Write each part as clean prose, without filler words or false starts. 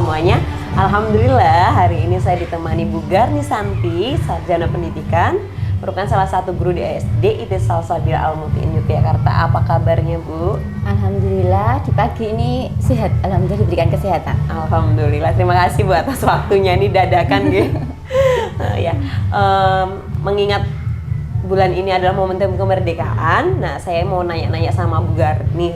semuanya. Alhamdulillah hari ini saya ditemani Bu Garni Santi, Sarjana Pendidikan, merupakan salah satu guru di SD IT Salsabila Al-Mutiin Yogyakarta. Apa kabarnya Bu? Alhamdulillah di pagi ini sehat, alhamdulillah diberikan kesehatan. Alhamdulillah, terima kasih Bu atas waktunya ini dadakan gitu. Mengingat bulan ini adalah momentum kemerdekaan, nah saya mau nanya-nanya sama Bu Garni,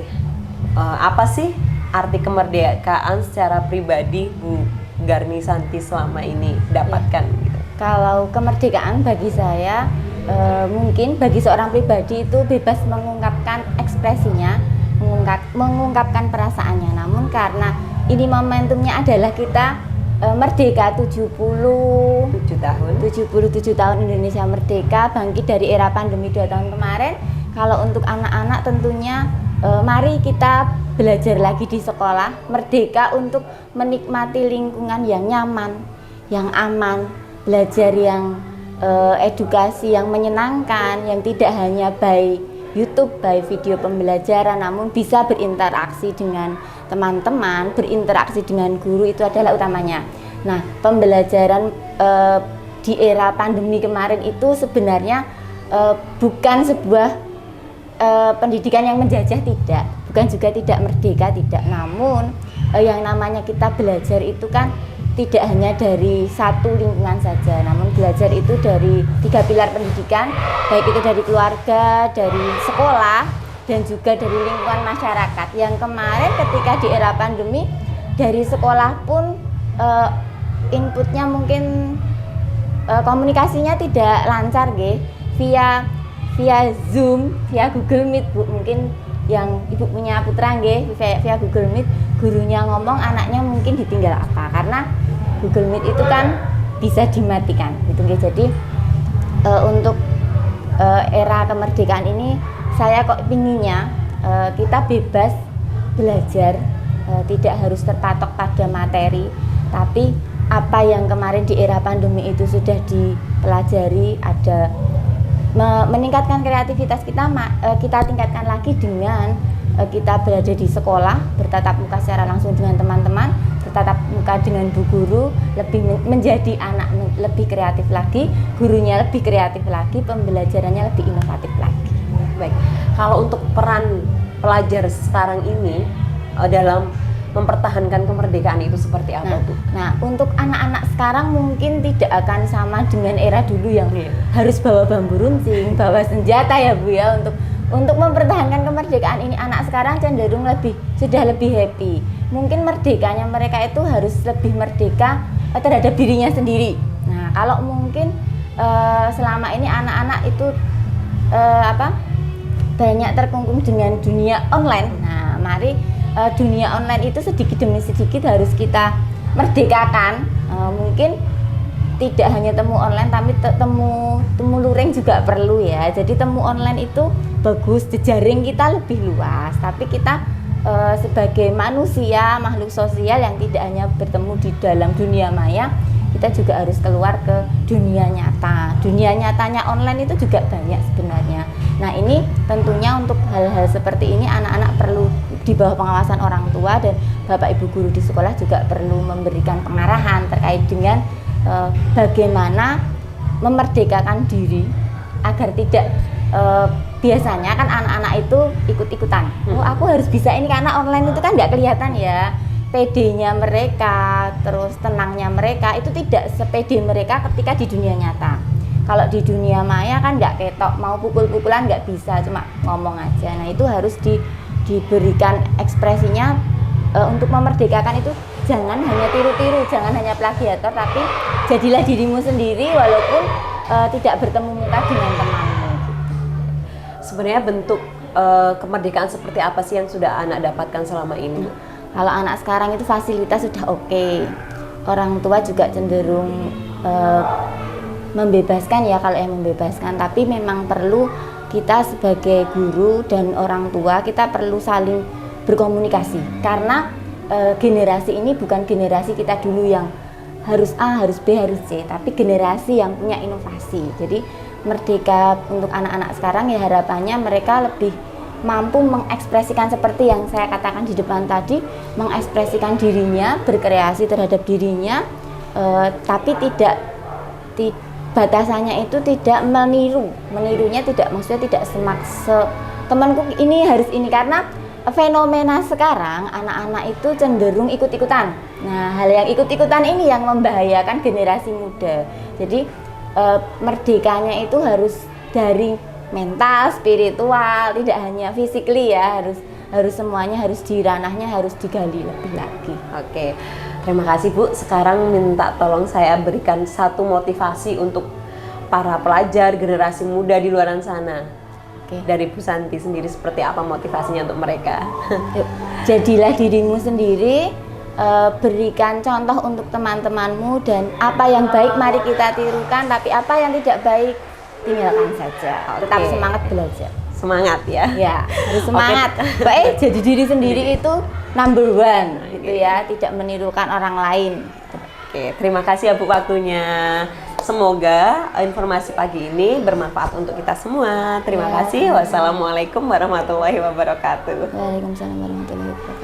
apa sih arti kemerdekaan secara pribadi Bu Garni Santi selama ini dapatkan gitu? Kalau kemerdekaan bagi saya mungkin bagi seorang pribadi itu bebas mengungkapkan ekspresinya, mengungkapkan perasaannya. Namun karena ini momentumnya adalah kita merdeka 77 tahun Indonesia merdeka, bangkit dari era pandemi 2 tahun kemarin. Kalau untuk anak-anak tentunya mari kita belajar lagi di sekolah, merdeka untuk menikmati lingkungan yang nyaman, yang aman, belajar yang edukasi yang menyenangkan, yang tidak hanya by YouTube, by video pembelajaran, namun bisa berinteraksi dengan teman-teman, berinteraksi dengan guru, itu adalah utamanya. Nah, pembelajaran di era pandemi kemarin itu sebenarnya bukan sebuah pendidikan yang menjajah, tidak, bukan juga tidak merdeka, tidak. Namun yang namanya kita belajar itu kan tidak hanya dari satu lingkungan saja, namun belajar itu dari 3 pilar pendidikan, baik itu dari keluarga, dari sekolah, dan juga dari lingkungan masyarakat. Yang kemarin ketika di era pandemi, dari sekolah pun inputnya mungkin komunikasinya tidak lancar, via Zoom, via Google Meet, Bu. Mungkin yang Ibu punya putra via Google Meet, gurunya ngomong, anaknya mungkin ditinggal apa, karena Google Meet itu kan bisa dimatikan gitu. Jadi untuk era kemerdekaan ini saya kok pinginnya kita bebas belajar, tidak harus terpatok pada materi, tapi apa yang kemarin di era pandemi itu sudah dipelajari, ada meningkatkan kreativitas kita, kita tingkatkan lagi dengan kita berada di sekolah, bertatap muka secara langsung dengan teman-teman, bertatap muka dengan bu guru, lebih menjadi anak lebih kreatif lagi, gurunya lebih kreatif lagi, pembelajarannya lebih inovatif lagi. Baik, kalau untuk peran pelajar sekarang ini dalam mempertahankan kemerdekaan itu seperti apa, Bu? Nah, untuk anak-anak sekarang mungkin tidak akan sama dengan era dulu yang harus bawa bambu runcing, bawa senjata ya Bu ya. Untuk mempertahankan kemerdekaan ini, anak sekarang cenderung sudah lebih happy. Mungkin merdekanya mereka itu harus lebih merdeka terhadap dirinya sendiri. Nah, kalau mungkin selama ini anak-anak itu banyak terkungkung dengan dunia online. Nah, mari dunia online itu sedikit demi sedikit harus kita merdekakan. Mungkin tidak hanya temu online, tapi temu luring juga perlu ya. Jadi temu online itu bagus, jejaring kita lebih luas, tapi kita sebagai manusia, makhluk sosial yang tidak hanya bertemu di dalam dunia maya, kita juga harus keluar ke dunia nyata. Dunia nyatanya online itu juga banyak sebenarnya. Nah, ini tentunya untuk hal-hal seperti ini anak-anak perlu di bawah pengawasan orang tua, dan Bapak Ibu guru di sekolah juga perlu memberikan pengarahan terkait dengan bagaimana memerdekakan diri agar tidak biasanya kan anak-anak itu ikut-ikutan. Oh, aku harus bisa ini karena online itu kan nggak kelihatan ya. PD-nya mereka, terus tenangnya mereka itu tidak sepede mereka ketika di dunia nyata. Kalau di dunia maya kan nggak ketok, mau pukul-pukulan nggak bisa, cuma ngomong aja. Nah, itu harus diberikan ekspresinya. Untuk memerdekakan itu jangan hanya tiru-tiru, jangan hanya plagiator, tapi jadilah dirimu sendiri walaupun tidak bertemu muka dengan temanmu. Sebenarnya bentuk kemerdekaan seperti apa sih yang sudah anak dapatkan selama ini? Kalau anak sekarang itu fasilitas sudah oke. Orang tua juga cenderung membebaskan ya, kalau yang membebaskan, tapi memang perlu kita sebagai guru dan orang tua, kita perlu saling berkomunikasi, karena generasi ini bukan generasi kita dulu yang harus A, harus B, harus C, tapi generasi yang punya inovasi. Jadi merdeka untuk anak-anak sekarang ya harapannya mereka lebih mampu mengekspresikan seperti yang saya katakan di depan tadi, mengekspresikan dirinya, berkreasi terhadap dirinya, tapi batasannya itu tidak menirunya tidak, maksudnya tidak semaksa temanku ini harus ini, karena fenomena sekarang anak-anak itu cenderung ikut-ikutan. Nah, hal yang ikut-ikutan ini yang membahayakan generasi muda. Jadi merdekanya itu harus dari mental, spiritual, tidak hanya physically ya, harus semuanya harus di ranahnya harus digali lebih lagi. Oke, terima kasih Bu. Sekarang minta tolong saya berikan satu motivasi untuk para pelajar generasi muda di luar sana. Oke. Dari Bu Santi sendiri seperti apa motivasinya untuk mereka? Yuk, jadilah dirimu sendiri, berikan contoh untuk teman-temanmu, dan apa yang baik mari kita tirukan, tapi apa yang tidak baik tinggalkan saja. Tetap semangat belajar. Semangat ya. Ya, harus semangat. Baik, jadi diri sendiri itu number one gitu ya, tidak menirukan orang lain. Oke, terima kasih ya Bu waktunya. Semoga informasi pagi ini bermanfaat untuk kita semua. Terima kasih. Wassalamualaikum warahmatullahi wabarakatuh. Waalaikumsalam warahmatullahi wabarakatuh.